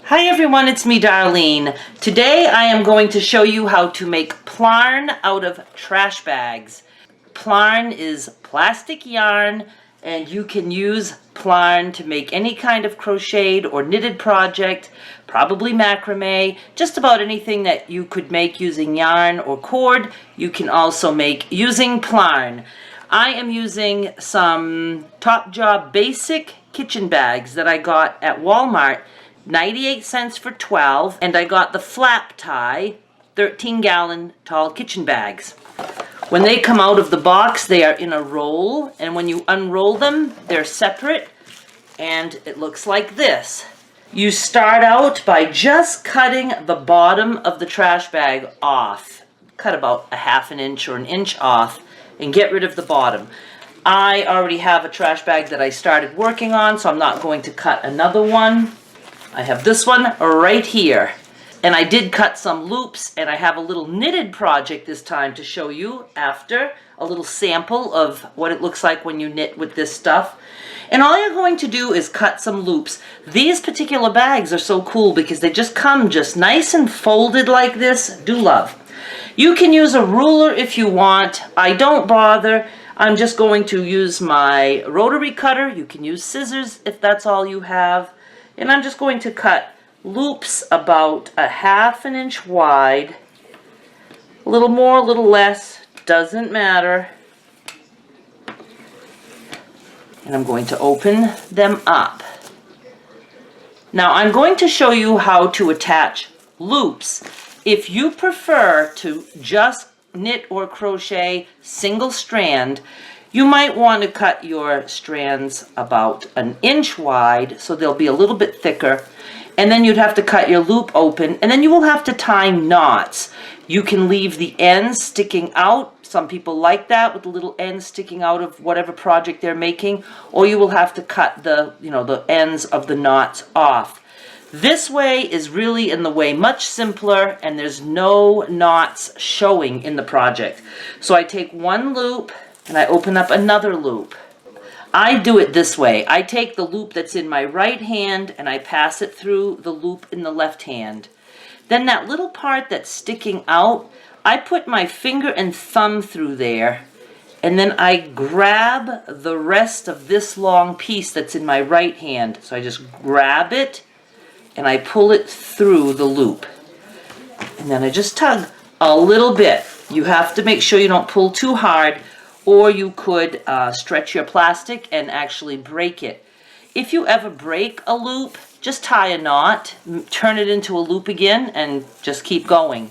Hi everyone, it's me Darlene. Today I am going to show you how to make Plarn out of trash bags. Plarn is plastic yarn and you can use Plarn to make any kind of crocheted or knitted project, probably macrame, just about anything that you could make using yarn or cord, you can also make using Plarn. I am using some Top Job basic kitchen bags that I got at Walmart, 98 cents for 12, and I got the flap tie 13-gallon tall kitchen bags. When they come out of the box, they are in a roll, and when you unroll them, they're separate, and it looks like this. You start out by just cutting the bottom of the trash bag off. Cut about a ½ inch or an inch off, and get rid of the bottom. I already have a trash bag that I started working on, so I'm not going to cut another one. I have this one right here. And I did cut some loops, and I have a little knitted project this time to show you after, a little sample of what it looks like when you knit with this stuff. And all you're going to do is cut some loops. These particular bags are so cool because they just come just nice and folded like this. Do love. You can use a ruler if you want. I don't bother. I'm just going to use my rotary cutter. You can use scissors if that's all you have. And I'm just going to cut loops about a ½ inch wide. A little more, a little less, doesn't matter. And I'm going to open them up. Now I'm going to show you how to attach loops. If you prefer to just knit or crochet single strand, you might want to cut your strands about an inch wide so they'll be a little bit thicker, and then you'd have to cut your loop open, and then you will have to tie knots. You can leave the ends sticking out. Some people like that, with the little ends sticking out of whatever project they're making, or you will have to cut the ends of the knots off. This way is really, in the way, much simpler, and there's no knots showing in the project. So I take one loop and I open up another loop. I do it this way. I take the loop that's in my right hand and I pass it through the loop in the left hand. Then that little part that's sticking out, I put my finger and thumb through there, and then I grab the rest of this long piece that's in my right hand. So I just grab it and I pull it through the loop. And then I just tug a little bit. You have to make sure you don't pull too hard, or you could stretch your plastic and actually break it. If you ever break a loop, just tie a knot, turn it into a loop again, and just keep going.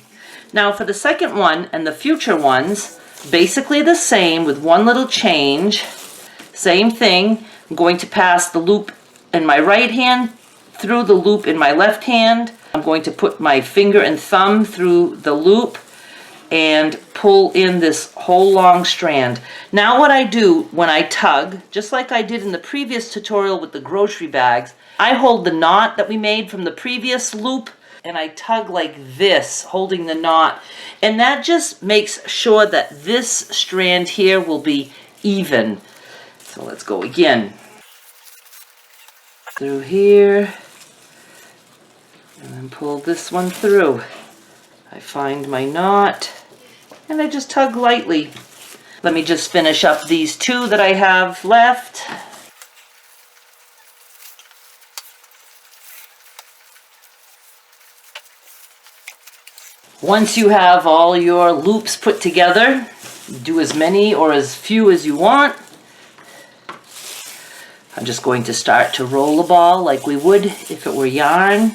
Now for the second one and the future ones, basically the same with one little change. Same thing. I'm going to pass the loop in my right hand through the loop in my left hand. I'm going to put my finger and thumb through the loop and pull in this whole long strand. Now what I do when I tug, just like I did in the previous tutorial with the grocery bags, I hold the knot that we made from the previous loop and I tug like this, holding the knot. And that just makes sure that this strand here will be even. So let's go again. Through here, and then pull this one through. I find my knot, and I just tug lightly. Let me just finish up these two that I have left. Once you have all your loops put together, do as many or as few as you want. I'm just going to start to roll a ball like we would if it were yarn.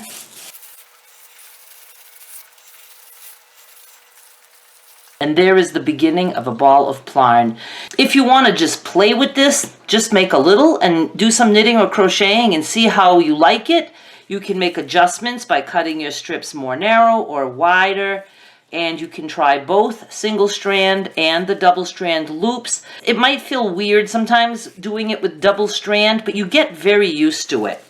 And there is the beginning of a ball of Plarn. If you want to just play with this, just make a little and do some knitting or crocheting and see how you like it. You can make adjustments by cutting your strips more narrow or wider. And you can try both single strand and the double strand loops. It might feel weird sometimes doing it with double strand, but you get very used to it.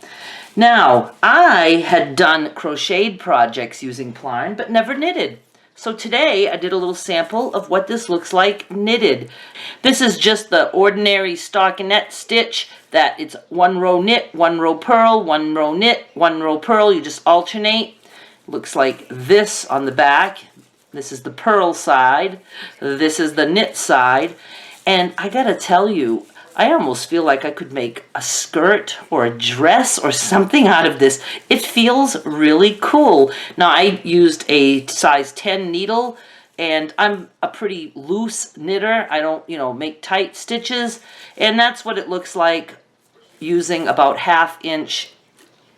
Now, I had done crocheted projects using Plarn, but never knitted. So today I did a little sample of what this looks like knitted. This is just the ordinary stockinette stitch that it's 1 row knit, 1 row purl, 1 row knit, 1 row purl. You just alternate. Looks like this on the back. This is the purl side. This is the knit side. And I gotta tell you, I almost feel like I could make a skirt or a dress or something out of this. It feels really cool. Now, I used a size 10 needle, and I'm a pretty loose knitter. I don't, make tight stitches. And that's what it looks like using about 1/2 inch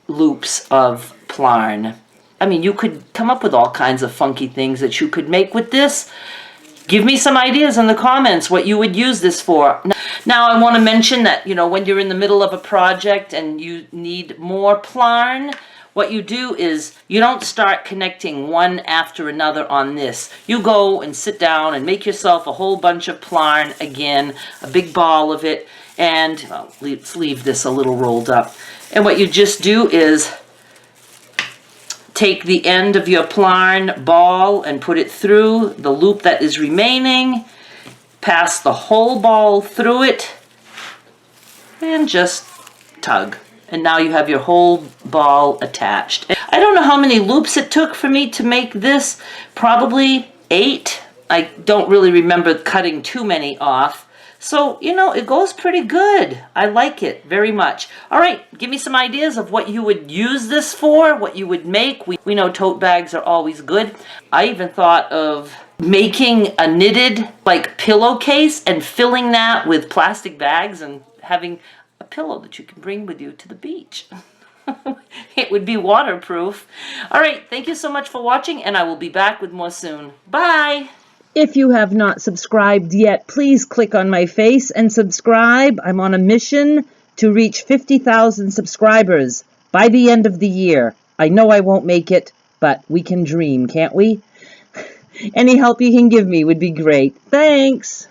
loops of Plarn. I mean, you could come up with all kinds of funky things that you could make with this. Give me some ideas in the comments what you would use this for. Now, I want to mention that, when you're in the middle of a project and you need more Plarn, what you do is you don't start connecting one after another on this. You go and sit down and make yourself a whole bunch of Plarn again, a big ball of it, and let's leave this a little rolled up. And what you just do is take the end of your Plarn ball and put it through the loop that is remaining, pass the whole ball through it, and just tug. And now you have your whole ball attached. I don't know how many loops it took for me to make this, probably 8. I don't really remember cutting too many off. So, it goes pretty good. I like it very much. All right, give me some ideas of what you would use this for, what you would make. We know tote bags are always good. I even thought of making a knitted, pillowcase and filling that with plastic bags and having a pillow that you can bring with you to the beach. It would be waterproof. All right, thank you so much for watching, and I will be back with more soon. Bye! If you have not subscribed yet, please click on my face and subscribe. I'm on a mission to reach 50,000 subscribers by the end of the year. I know I won't make it, but we can dream, can't we? Any help you can give me would be great. Thanks!